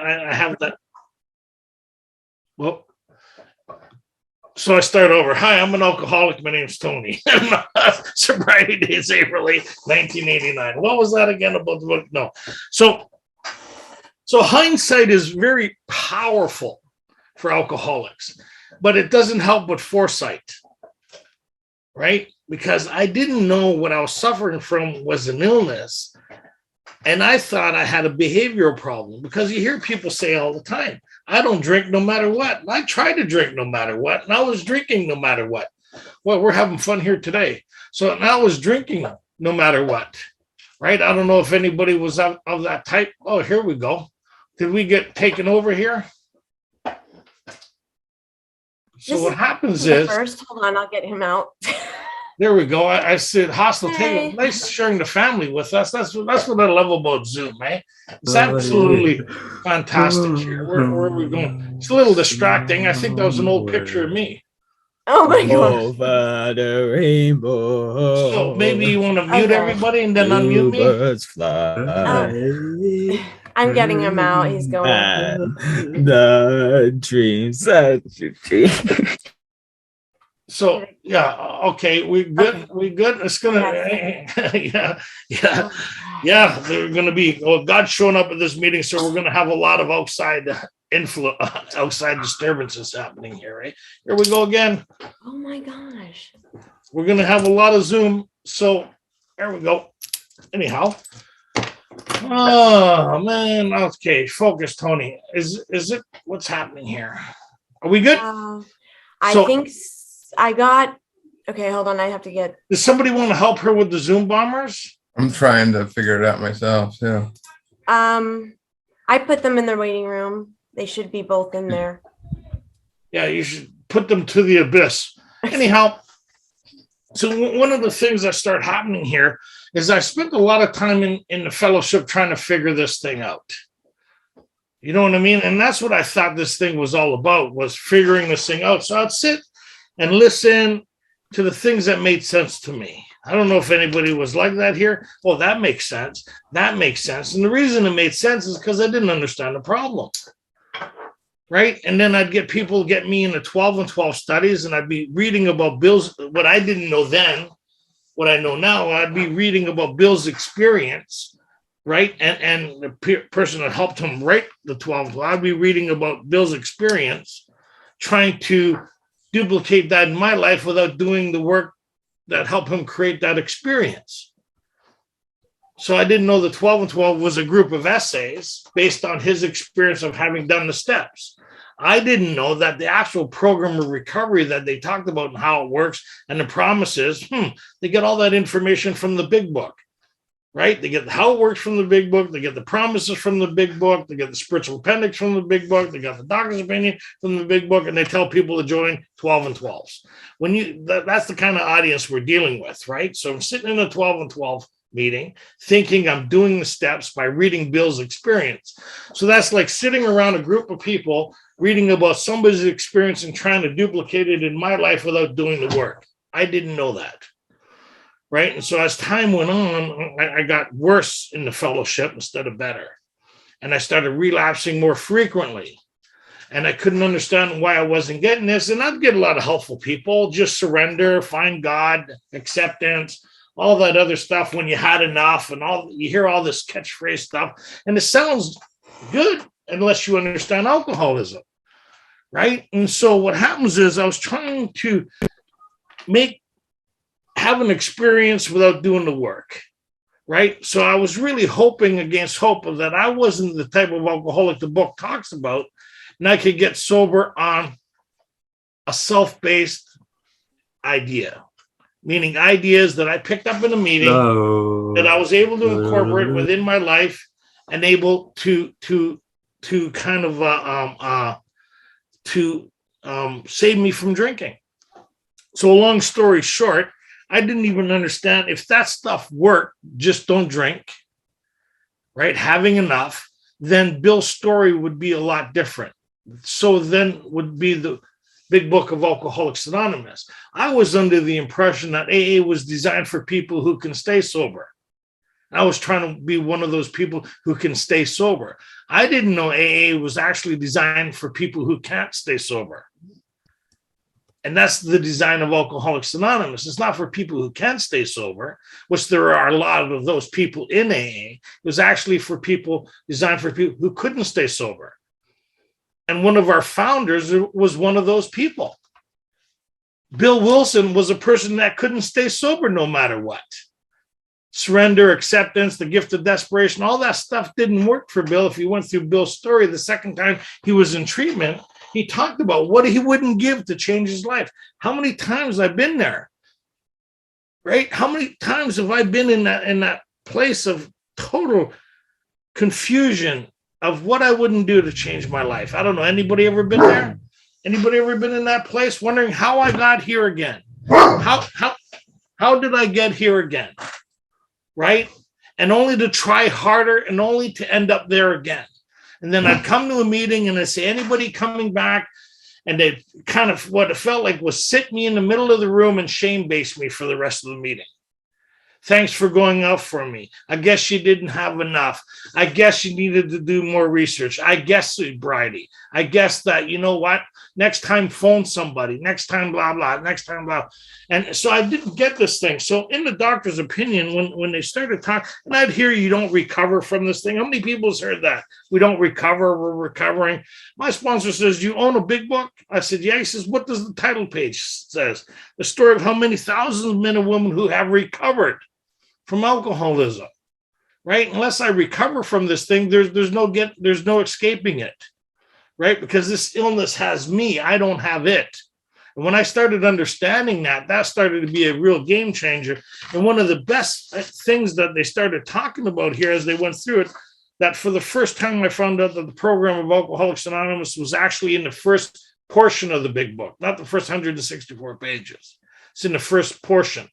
I have that. Well, so I start over. Hi, I'm an alcoholic. My name's Tony. Sobriety days, April 8th, 1989. What was that again about the book? No. So hindsight is very powerful for alcoholics, but it doesn't help with foresight, right? Because I didn't know what I was suffering from was an illness. And I thought I had a behavioral problem, because you hear people say all the time, I don't drink no matter what. And I tried to drink no matter what. And I was drinking no matter what. Well, we're having fun here today. So now I was drinking no matter what, right? I don't know if anybody was of that type. Oh, here we go. Did we get taken over here? So what happens is... First, hold on, I'll get him out. There we go. I said, hostile take. Nice sharing the family with us. That's what I love about Zoom, eh? It's absolutely fantastic here. Where are we going? It's a little distracting. I think that was an old picture of me. Oh my God. Over the rainbow. So maybe you want to mute everybody and then unmute me? Birds fly. I'm getting him out. He's going. And the dreams that you dream. So yeah, okay, we good. Okay. We good. It's gonna, yeah. They're gonna be. Well, God's showing up at this meeting, so we're gonna have a lot of outside outside disturbances happening here. Right, here we go again. Oh my gosh. We're gonna have a lot of Zoom. So there we go. Anyhow, oh man. Okay, focus, Tony. Is it what's happening here? Are we good? I think. I got, okay, hold on. I have to get. Does somebody want to help her with the Zoom bombers? I'm trying to figure it out myself. Yeah. I put them in their waiting room. They should be both in there. Yeah, you should put them to the abyss. Anyhow, so one of the things that start happening here is I spent a lot of time in the fellowship trying to figure this thing out. You know what I mean? And that's what I thought this thing was all about, was figuring this thing out. So I'd sit and listen to the things that made sense to me. I don't know if anybody was like that here. Well, that makes sense. That makes sense. And the reason it made sense is because I didn't understand the problem. Right? And then I'd get people get me into 12 and 12 studies, and I'd be reading about Bill's, what I didn't know then, what I know now. I'd be reading about Bill's experience, right? And the person that helped him write the 12 and 12, I'd be reading about Bill's experience, trying to duplicate that in my life without doing the work that helped him create that experience. So I didn't know the 12 and 12 was a group of essays based on his experience of having done the steps. I didn't know that the actual program of recovery that they talked about and how it works and the promises, they get all that information from the big book. Right? They get how it works from the big book. They get the promises from the big book. They get the spiritual appendix from the big book. They got the doctor's opinion from the big book, and they tell people to join 12 and 12s. That's the kind of audience we're dealing with, right? So I'm sitting in a 12 and 12 meeting, thinking I'm doing the steps by reading Bill's experience. So that's like sitting around a group of people reading about somebody's experience and trying to duplicate it in my life without doing the work. I didn't know that. Right. And so as time went on, I got worse in the fellowship instead of better. And I started relapsing more frequently. And I couldn't understand why I wasn't getting this. And I'd get a lot of helpful people, just surrender, find God, acceptance, all that other stuff when you had enough, and you hear all this catchphrase stuff. And it sounds good unless you understand alcoholism. Right. And so what happens is I was trying to have an experience without doing the work, right? So I was really hoping against hope that I wasn't the type of alcoholic the book talks about, and I could get sober on a self-based idea, meaning ideas that I picked up in a meeting that I was able to incorporate within my life and able to kind of save me from drinking. So long story short, I didn't even understand if that stuff worked, just don't drink, right? Having enough, then Bill's story would be a lot different. So then would be the big book of Alcoholics Anonymous. I was under the impression that AA was designed for people who can stay sober. I was trying to be one of those people who can stay sober. I didn't know AA was actually designed for people who can't stay sober. And that's the design of Alcoholics Anonymous. It's not for people who can't stay sober, which there are a lot of those people in AA. It was actually for people, designed for people who couldn't stay sober. And one of our founders was one of those people. Bill Wilson was a person that couldn't stay sober no matter what. Surrender, acceptance, the gift of desperation, all that stuff didn't work for Bill. If you went through Bill's story, the second time he was in treatment, he talked about what he wouldn't give to change his life. How many times I've been there, right? How many times have I been in that place of total confusion of what I wouldn't do to change my life? I don't know. Anybody ever been there? Anybody ever been in that place wondering how I got here again? How did I get here again? Right? And only to try harder and only to end up there again. And then I'd come to a meeting and I'd say, anybody coming back? And they kind of, what it felt like was sit me in the middle of the room and shame-base me for the rest of the meeting. Thanks for going out for me. I guess you didn't have enough. I guess you needed to do more research. I guess sobriety. I guess that, you know what? Next time, phone somebody. Next time, blah, blah. Next time, blah. And so I didn't get this thing. So in the doctor's opinion, when they started talking, and I'd hear you don't recover from this thing. How many people has heard that? We don't recover, we're recovering. My sponsor says, you own a big book? I said, yeah. He says, what does the title page says? The story of how many thousands of men and women who have recovered from alcoholism, right? Unless I recover from this thing, there's no escaping it, right? Because this illness has me, I don't have it. And when I started understanding that started to be a real game changer. And one of the best things that they started talking about here as they went through it, that for the first time I found out that the program of Alcoholics Anonymous was actually in the first portion of the big book, not the first 164 pages. It's in the first portion.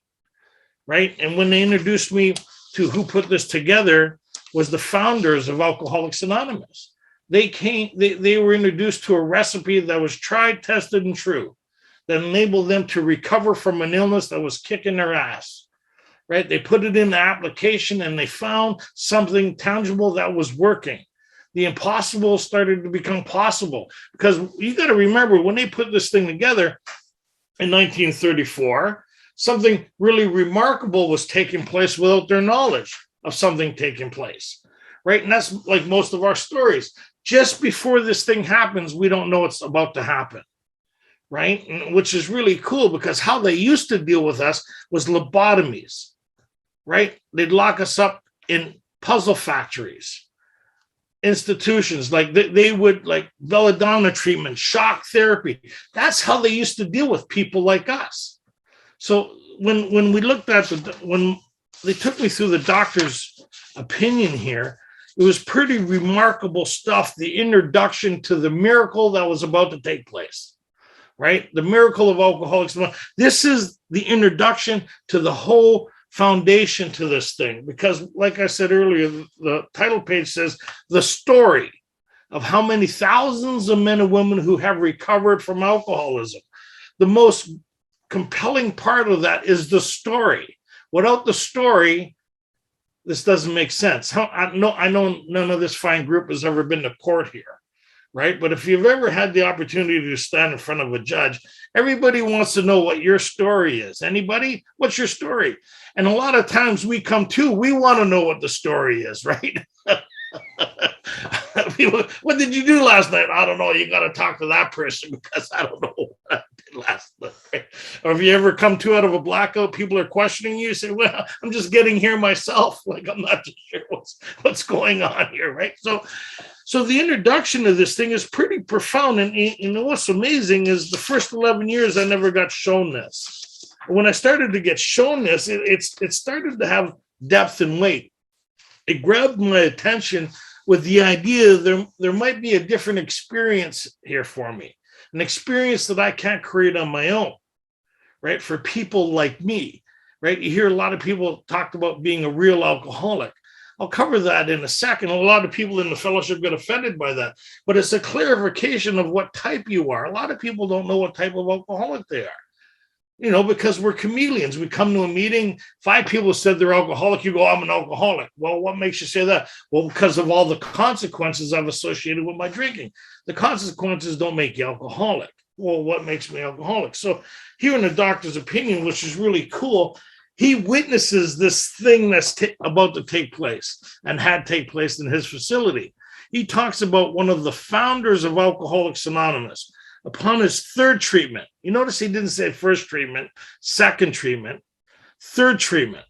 Right. And when they introduced me to who put this together was the founders of Alcoholics Anonymous. They were introduced to a recipe that was tried, tested, and true that enabled them to recover from an illness that was kicking their ass. Right. They put it in the application and they found something tangible that was working. The impossible started to become possible because you got to remember when they put this thing together in 1934, something really remarkable was taking place without their knowledge of something taking place, right? And that's like most of our stories. Just before this thing happens, we don't know it's about to happen, right? And, which is really cool because how they used to deal with us was lobotomies, right? They'd lock us up in puzzle factories, institutions, like they would like belladonna treatment, shock therapy. That's how they used to deal with people like us. So when we looked at when they took me through the doctor's opinion here, it was pretty remarkable stuff. The introduction to the miracle that was about to take place, right? The miracle of Alcoholics. This is the introduction to the whole foundation to this thing. Because like I said earlier, the title page says the story of how many thousands of men and women who have recovered from alcoholism. The most compelling part of that is the story. Without the story, this doesn't make sense. I know none of this fine group has ever been to court here, right? But if you've ever had the opportunity to stand in front of a judge, everybody wants to know what your story is. Anybody? What's your story? And a lot of times we come to, we want to know what the story is, right? People, what did you do last night? I don't know. You got to talk to that person because I don't know what I did last night. Right? Or if you ever come to out of a blackout, people are questioning you. You say, well, I'm just getting here myself. Like, I'm not too sure what's going on here, right? So the introduction of this thing is pretty profound. And you know what's amazing is the first 11 years, I never got shown this. When I started to get shown this, it started to have depth and weight. It grabbed my attention with the idea there might be a different experience here for me, an experience that I can't create on my own, right? For people like me, right? You hear a lot of people talk about being a real alcoholic. I'll cover that in a second. A lot of people in the fellowship get offended by that, but it's a clarification of what type you are. A lot of people don't know what type of alcoholic they are. because we're chameleons. We come to a meeting, 5 people said they're alcoholic. You go, I'm an alcoholic. Well, what makes you say that? Well, because of all the consequences I've associated with my drinking. The consequences don't make you alcoholic. Well, what makes me alcoholic? So hearing the doctor's opinion, which is really cool, he witnesses this thing that's about to take place and had take place in his facility. He talks about one of the founders of Alcoholics Anonymous. Upon his 3rd treatment, you notice he didn't say 1st treatment, 2nd treatment, 3rd treatment.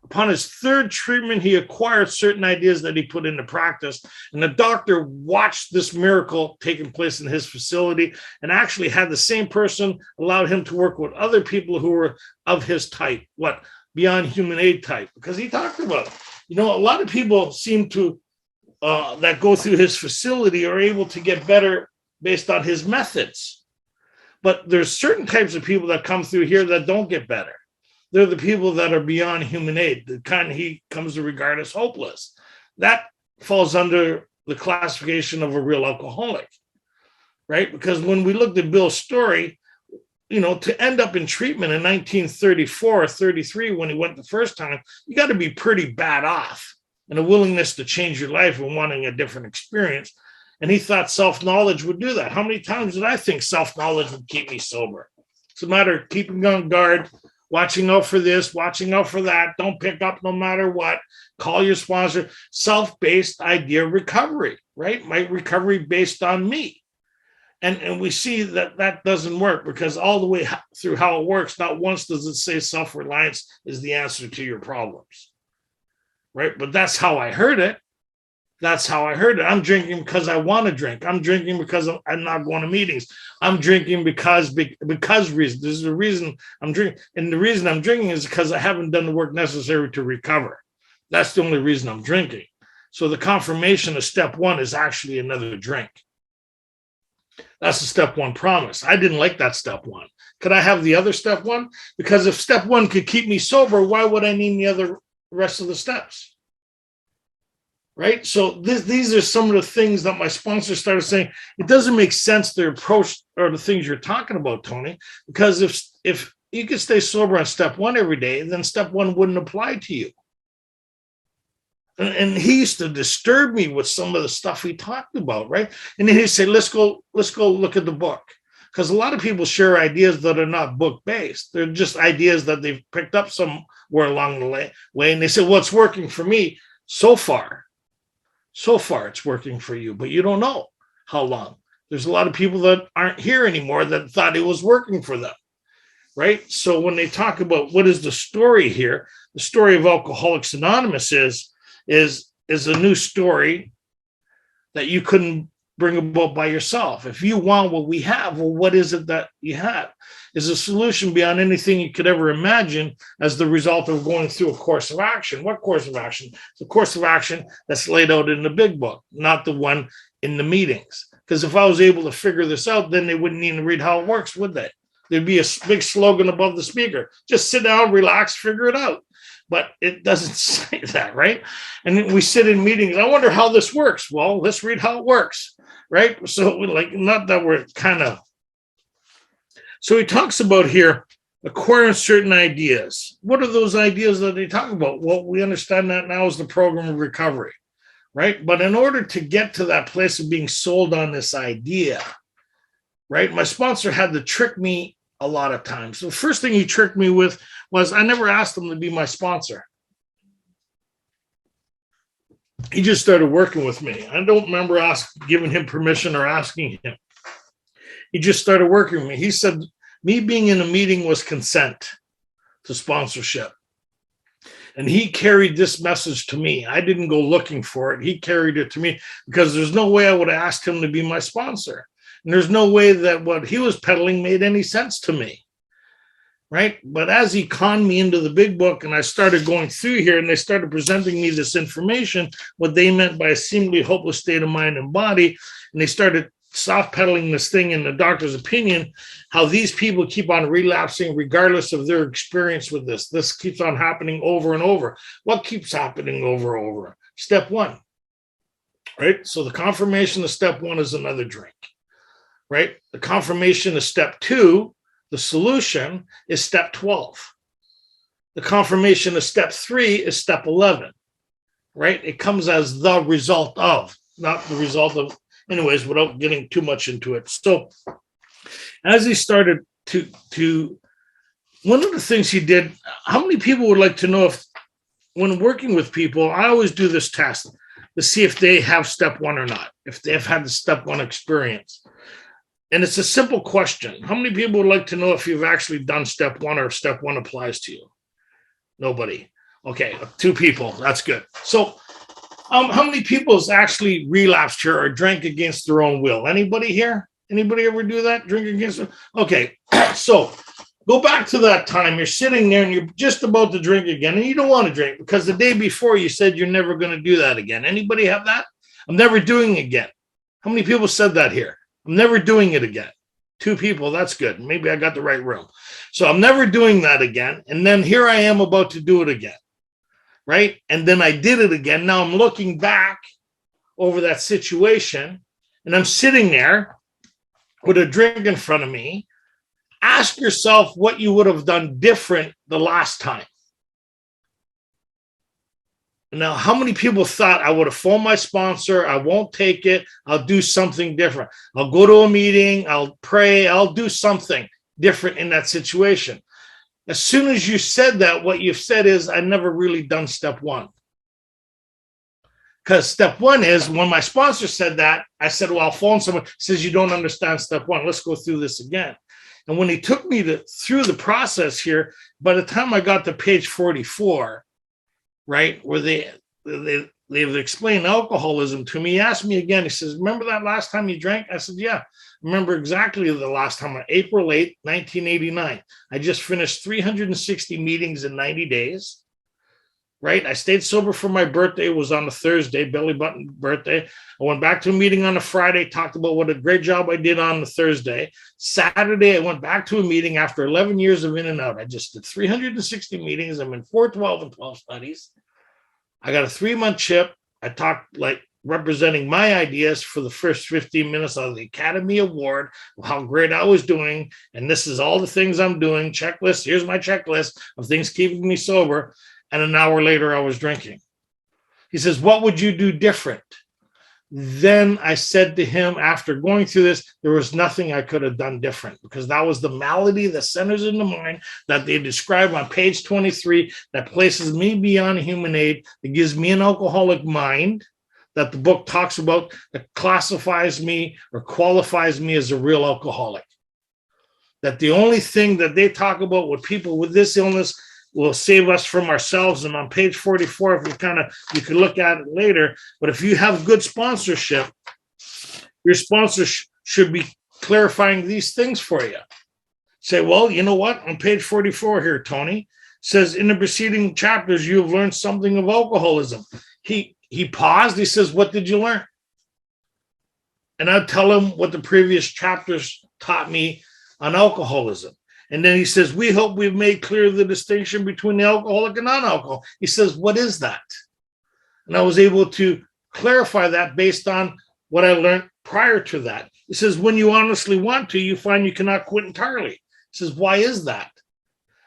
Upon his 3rd treatment, he acquired certain ideas that he put into practice. And the doctor watched this miracle taking place in his facility and actually had the same person allowed him to work with other people who were of his type, beyond human aid type, because he talked about, a lot of people seem to, that go through his facility are able to get better based on his methods. But there's certain types of people that come through here that don't get better. They're the people that are beyond human aid, the kind he comes to regard as hopeless. That falls under the classification of a real alcoholic, right? Because when we looked at Bill's story, to end up in treatment in 1934 or 33 when he went the first time, you got to be pretty bad off and a willingness to change your life and wanting a different experience. And he thought self-knowledge would do that. How many times did I think self-knowledge would keep me sober? It's a matter of keeping on guard, watching out for this, watching out for that. Don't pick up no matter what. Call your sponsor. Self-based idea of recovery, right? My recovery based on me. And we see that doesn't work because all the way through how it works, not once does it say self-reliance is the answer to your problems, right? But that's how I heard it. I'm drinking because I want to drink. I'm drinking because I'm not going to meetings. I'm drinking because reason. There's a reason I'm drinking. And the reason I'm drinking is because I haven't done the work necessary to recover. That's the only reason I'm drinking. So the confirmation of step 1 is actually another drink. That's the step 1 promise. I didn't like that step 1. Could I have the other step 1? Because if step 1 could keep me sober, why would I need the rest of the steps? Right? So these are some of the things that my sponsor started saying. It doesn't make sense, their approach or the things you're talking about, Tony, because if you could stay sober on step 1 every day, then step 1 wouldn't apply to you. And he used to disturb me with some of the stuff he talked about, right? And then he'd say, let's go look at the book. Because a lot of people share ideas that are not book-based. They're just ideas that they've picked up somewhere along the way. And they say, well, it's working for me so far. So far, it's working for you, but you don't know how long. There's a lot of people that aren't here anymore that thought it was working for them, right? So when they talk about what is the story here, the story of Alcoholics Anonymous is a new story that you couldn't bring about by yourself. If you want what we have, well, what is it that you have? Is a solution beyond anything you could ever imagine as the result of going through a course of action. What course of action? The course of action that's laid out in the big book, not the one in the meetings. Because if I was able to figure this out, then they wouldn't even read how it works, would they? There'd be a big slogan above the speaker. Just sit down, relax, figure it out. But it doesn't say that, right? And we sit in meetings. I wonder how this works. Well, let's read how it works, right? So not that we're kind of. So he talks about here acquiring certain ideas. What are those ideas that they talk about? Well, we understand that now as the program of recovery, right? But in order to get to that place of being sold on this idea, right? My sponsor had to trick me a lot of times. So the first thing he tricked me with was I never asked him to be my sponsor. He just started working with me. I don't remember giving him permission or asking him. He just started working with me. He said, me being in a meeting was consent to sponsorship. And he carried this message to me. I didn't go looking for it. He carried it to me because there's no way I would have asked him to be my sponsor. And there's no way that what he was peddling made any sense to me. Right? But as he conned me into the big book and I started going through here and they started presenting me this information, what they meant by a seemingly hopeless state of mind and body, and they started soft pedaling this thing in the doctor's opinion, how these people keep on relapsing regardless of their experience with this. This keeps on happening over and over. What keeps happening over and over? Step 1, right? So the confirmation of step 1 is another drink, right? The confirmation of step 2 The solution is step 12. The confirmation of step 3 is step 11, right? It comes as the result of, not the result of, anyways, without getting too much into it. So as he started to one of the things he did, how many people would like to know if, when working with people, I always do this test to see if they have step 1 or not, if they've had the step 1 experience. And it's a simple question. How many people would like to know if you've actually done step 1 or if step 1 applies to you? Nobody. Okay, 2 people. That's good. So how many people has actually relapsed here or drank against their own will? Anybody here? Anybody ever do that? Drink against it? Okay, so go back to that time. You're sitting there and you're just about to drink again, and you don't want to drink because the day before you said you're never going to do that again. Anybody have that? I'm never doing it again. How many people said that here? I'm never doing it again. 2 people. That's good. Maybe I got the right room. So I'm never doing that again. And then here I am about to do it again. Right? And then I did it again. Now I'm looking back over that situation and I'm sitting there with a drink in front of me. Ask yourself what you would have done different the last time. Now, how many people thought I would have phoned my sponsor? I won't take it. I'll do something different. I'll go to a meeting. I'll pray. I'll do something different in that situation. As soon as you said that, what you've said is, I never really done step 1. Because step 1 is, when my sponsor said that, I said, well, I'll phone someone. He says, you don't understand step 1. Let's go through this again. And when he took me through the process here, by the time I got to page 44, right, where they've explained alcoholism to me, he asked me again, he says, remember that last time you drank? I said, yeah, I remember exactly the last time, on April 8th, 1989. I just finished 360 meetings in 90 days. Right? I stayed sober for my birthday. It was on a Thursday, belly button birthday. I went back to a meeting on a Friday, talked about what a great job I did on the Thursday. Saturday, I went back to a meeting after 11 years of in and out. I just did 360 meetings. I'm in 412 and 12 studies. I got a 3-month chip. I talked like representing my ideas for the first 15 minutes of the Academy Award, of how great I was doing. And this is all the things I'm doing. Checklist. Here's my checklist of things keeping me sober. And an hour later, I was drinking. He says, what would you do different? Then I said to him, after going through this, there was nothing I could have done different, because that was the malady that centers in the mind that they describe on page 23, that places me beyond human aid, that gives me an alcoholic mind, that the book talks about, that classifies me or qualifies me as a real alcoholic. That the only thing that they talk about with people with this illness will save us from ourselves. And on page 44, if you can look at it later, but if you have good sponsorship, your sponsor should be clarifying these things for you. Say, well, you know what? On page 44 here, Tony says, in the preceding chapters, you have learned something of alcoholism. He paused. He says, what did you learn? And I'd tell him what the previous chapters taught me on alcoholism. And then he says, we hope we've made clear the distinction between the alcoholic and non-alcoholic. He says, what is that? And I was able to clarify that based on what I learned prior to that. He says, when you honestly want to, you find you cannot quit entirely. He says, why is that?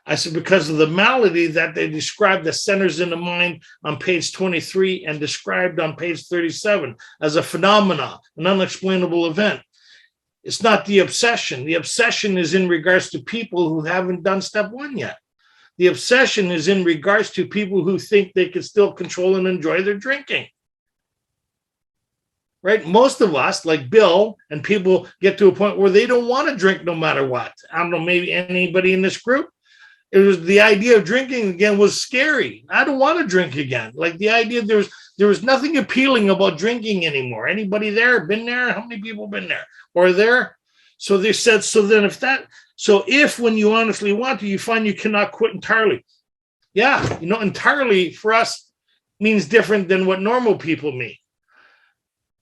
I said, because of the malady that they described that centers in the mind on page 23 and described on page 37 as a phenomena, an unexplainable event. It's not the obsession. The obsession is in regards to people who haven't done step 1 yet. The obsession is in regards to people who think they can still control and enjoy their drinking. Right? Most of us, like Bill, and people get to a point where they don't want to drink no matter what. I don't know, maybe anybody in this group. It was the idea of drinking again was scary. I don't want to drink again. Like the idea there was nothing appealing about drinking anymore. Anybody there? Been there? How many people been there? Or there? So they said, if when you honestly want to, you find you cannot quit entirely. Yeah, entirely for us means different than what normal people mean.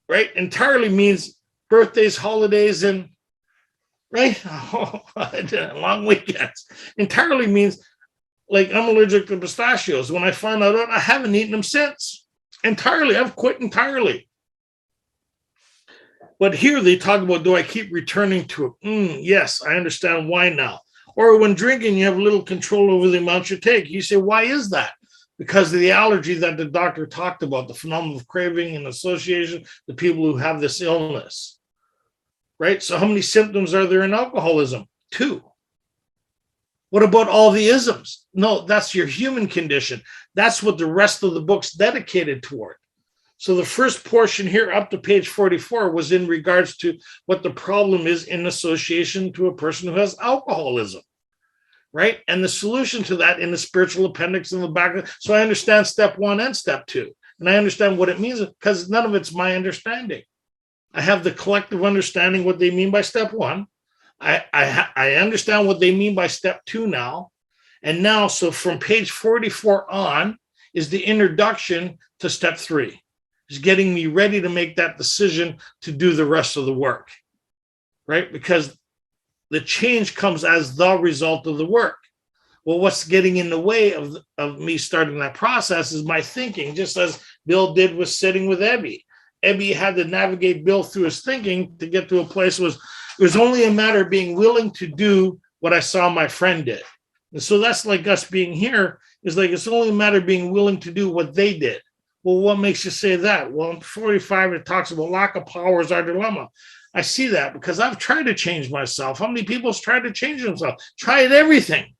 Right? Entirely means birthdays, holidays, and right? Long weekends. Entirely means, like, I'm allergic to pistachios. When I found out, I haven't eaten them since. Entirely. I've quit entirely. But here they talk about, do I keep returning to it? Yes, I understand why now. Or when drinking, you have little control over the amount you take. You say, why is that? Because of the allergy that the doctor talked about, the phenomenon of craving and association, the people who have this illness, right? So how many symptoms are there in alcoholism? 2. What about all the isms? No, that's your human condition. That's what the rest of the book's dedicated toward. So the first portion here up to page 44 was in regards to what the problem is in association to a person who has alcoholism, right? And the solution to that in the spiritual appendix in the back. So I understand step 1 and step 2. And I understand what it means because none of it's my understanding. I have the collective understanding what they mean by step 1. I understand what they mean by step 2 now. And now, so from page 44 on is the introduction to step 3. Is getting me ready to make that decision to do the rest of the work, right? Because the change comes as the result of the work. Well, what's getting in the way of me starting that process is my thinking, just as Bill did with sitting with Ebby. Ebby had to navigate Bill through his thinking to get to a place it was only a matter of being willing to do what I saw my friend did. And so that's like us being here is like, it's only a matter of being willing to do what they did. Well, what makes you say that? Well, in 45, it talks about lack of power is our dilemma. I see that because I've tried to change myself. How many people have tried to change themselves? Tried everything,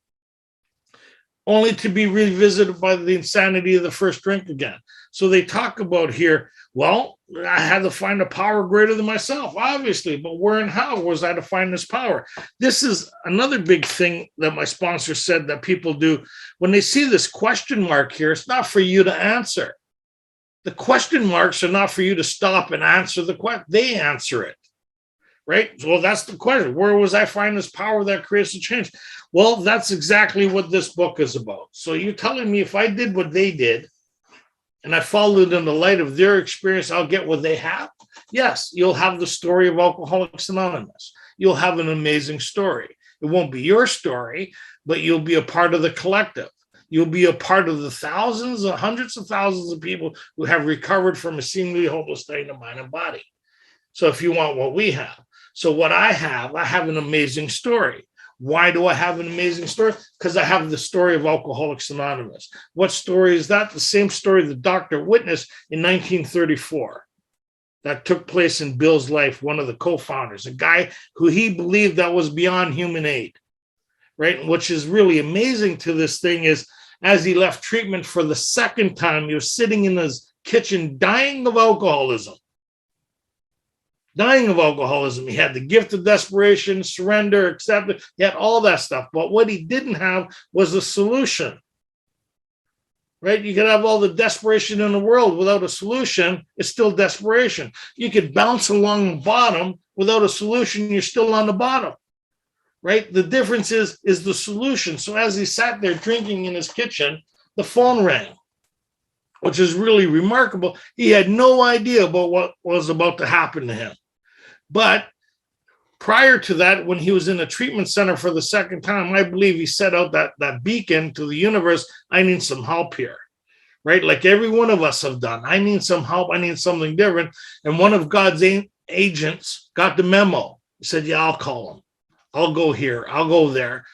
only to be revisited by the insanity of the first drink again. So they talk about here, well, I had to find a power greater than myself, obviously, but where and how was I to find this power? This is another big thing that my sponsor said that people do. When they see this question mark here, it's not for you to answer. The question marks are not for you to stop and answer the question. They answer it, right? Well, that's the question. Where was I find this power that creates a change? Well, that's exactly what this book is about. So you're telling me if I did what they did and I followed in the light of their experience, I'll get what they have? Yes, you'll have the story of Alcoholics Anonymous. You'll have an amazing story. It won't be your story, but you'll be a part of the collective. You'll be a part of the thousands and hundreds of thousands of people who have recovered from a seemingly hopeless state of mind and body. So if you want what we have. So what I have an amazing story. Why do I have an amazing story? Because I have the story of Alcoholics Anonymous. What story is that? The same story the doctor witnessed in 1934. That took place in Bill's life, one of the co-founders, a guy who he believed that was beyond human aid, right? Which is really amazing to this thing is, as he left treatment for the second time, he was sitting in his kitchen dying of alcoholism. Dying of alcoholism. He had the gift of desperation, surrender, acceptance. He had all that stuff. But what he didn't have was a solution. Right? You could have all the desperation in the world without a solution. It's still desperation. You could bounce along the bottom without a solution. You're still on the bottom. Right? The difference is the solution. So as he sat there drinking in his kitchen, the phone rang, which is really remarkable. He had no idea about what was about to happen to him. But prior to that, when he was in a treatment center for the second time, I believe he set out that beacon to the universe. I need some help here. Right? Like every one of us have done. I need some help. I need something different. And one of God's agents got the memo. He said, yeah, I'll call him. I'll go here. I'll go there.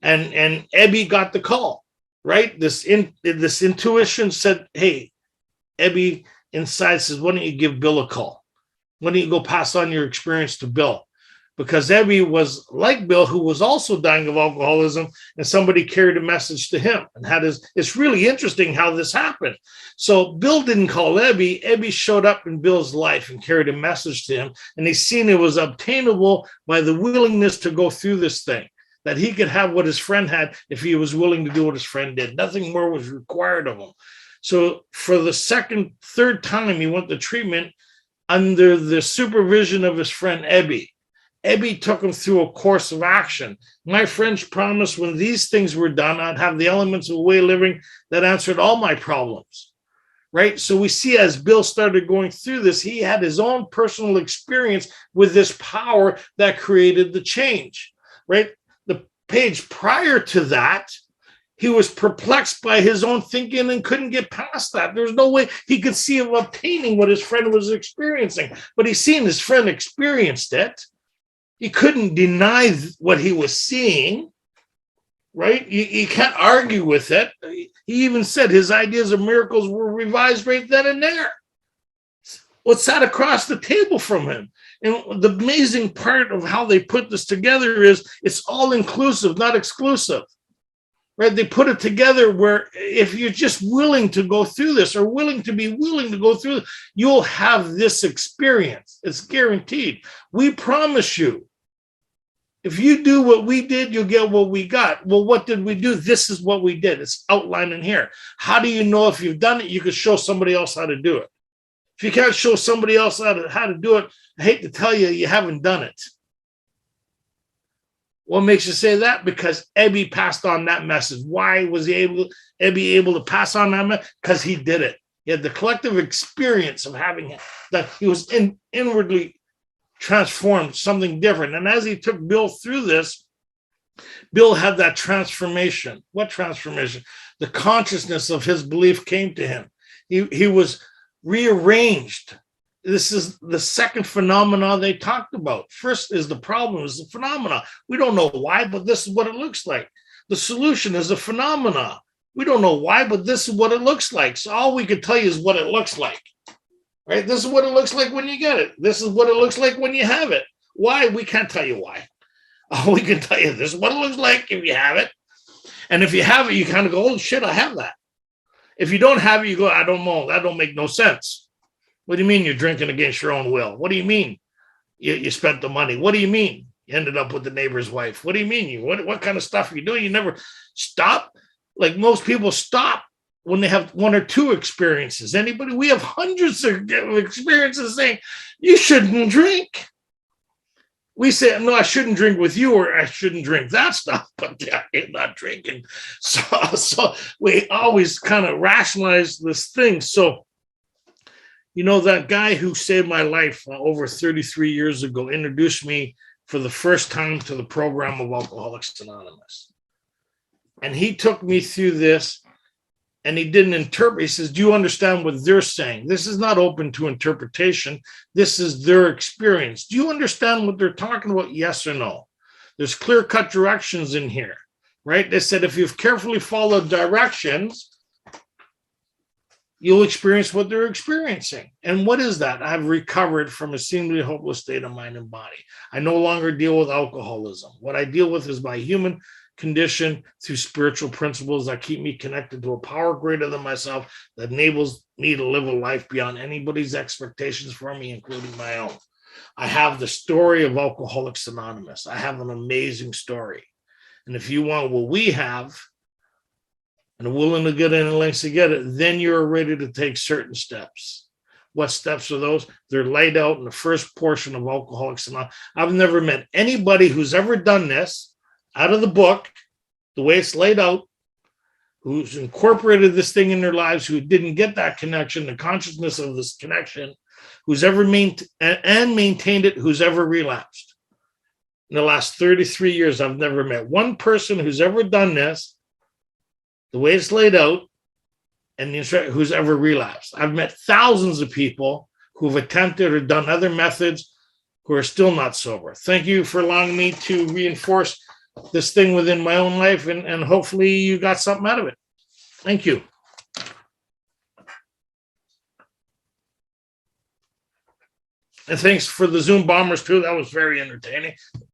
And Ebby got the call, right? This intuition said, hey, Ebby inside says, why don't you give Bill a call? Why don't you go pass on your experience to Bill? Because Ebby was like Bill, who was also dying of alcoholism, and somebody carried a message to him and had it's really interesting how this happened. So Bill didn't call Ebby. Ebby showed up in Bill's life and carried a message to him. And he seen it was obtainable by the willingness to go through this thing, that he could have what his friend had if he was willing to do what his friend did. Nothing more was required of him. So for the third time, he went to treatment under the supervision of his friend Ebby. Ebby took him through a course of action. My friends promised when these things were done, I'd have the elements of way of living that answered all my problems, right? So we see as Bill started going through this, he had his own personal experience with this power that created the change, right? The page prior to that, he was perplexed by his own thinking and couldn't get past that. There's no way he could see of obtaining what his friend was experiencing, but he seen his friend experienced it. He couldn't deny what he was seeing, right? You can't argue with it. He even said his ideas of miracles were revised right then and there. What's sat across the table from him? And the amazing part of how they put this together is it's all inclusive, not exclusive. Right? They put it together where if you're just willing to go through this or willing to go through it, you'll have this experience. It's guaranteed. We promise you. If you do what we did, you'll get what we got. Well, what did we do? This is what we did. It's outlined in here. How do you know if you've done it? You could show somebody else how to do it. If you can't show somebody else how to do it, I hate to tell you, you haven't done it. What makes you say that? Because Ebby passed on that message. Why was Ebby able to pass on that message? Because he did it. He had the collective experience of having it, that he was inwardly transformed, something different. And as he took Bill through this, Bill had that transformation. What transformation? The consciousness of his belief came to him. He was rearranged. This is the second phenomena they talked about. First is the problem, is the phenomena. We don't know why, but this is what it looks like. The solution is the phenomena. We don't know why, but this is what it looks like. So all we can tell you is what it looks like. Right? This is what it looks like when you get it. This is what it looks like when you have it. Why? We can't tell you why. All we can tell you, this is what it looks like if you have it. And if you have it, you kind of go, oh shit, I have that. If you don't have it, you go, I don't know. That don't make no sense. What do you mean you're drinking against your own will? What do you mean you spent the money? What do you mean you ended up with the neighbor's wife? What do you mean what kind of stuff are you doing? You never stop. Like most people stop when they have one or two experiences. Anybody? We have hundreds of experiences saying you shouldn't drink. We say, no, I shouldn't drink with you, or I shouldn't drink that stuff, but I'm not drinking. So we always kind of rationalize this thing. So, that guy who saved my life over 33 years ago introduced me for the first time to the program of Alcoholics Anonymous. And he took me through this, and he didn't interpret. He says, do you understand what they're saying? This is not open to interpretation. This is their experience. Do you understand what they're talking about? Yes or no? There's clear-cut directions in here, right? They said if you've carefully followed directions, you'll experience what they're experiencing. And what is that? I've recovered from a seemingly hopeless state of mind and body. I no longer deal with alcoholism. What I deal with is my human condition through spiritual principles that keep me connected to a power greater than myself, that enables me to live a life beyond anybody's expectations for me, including my own. I have the story of Alcoholics Anonymous. I have an amazing story. And if you want what we have, and are willing to get in the lengths to get it, then you're ready to take certain steps. What steps are those? They're laid out in the first portion of Alcoholics Anonymous. I've never met anybody who's ever done this out of the book, the way it's laid out, who's incorporated this thing in their lives, who didn't get that connection, the consciousness of this connection, who's ever maintained it, who's ever relapsed. In the last 33 years, I've never met one person who's ever done this, the way it's laid out, and who's ever relapsed. I've met thousands of people who've attempted or done other methods who are still not sober. Thank you for allowing me to reinforce this thing within my own life, and hopefully you got something out of it. Thank you. And thanks for the Zoom bombers too. That was very entertaining.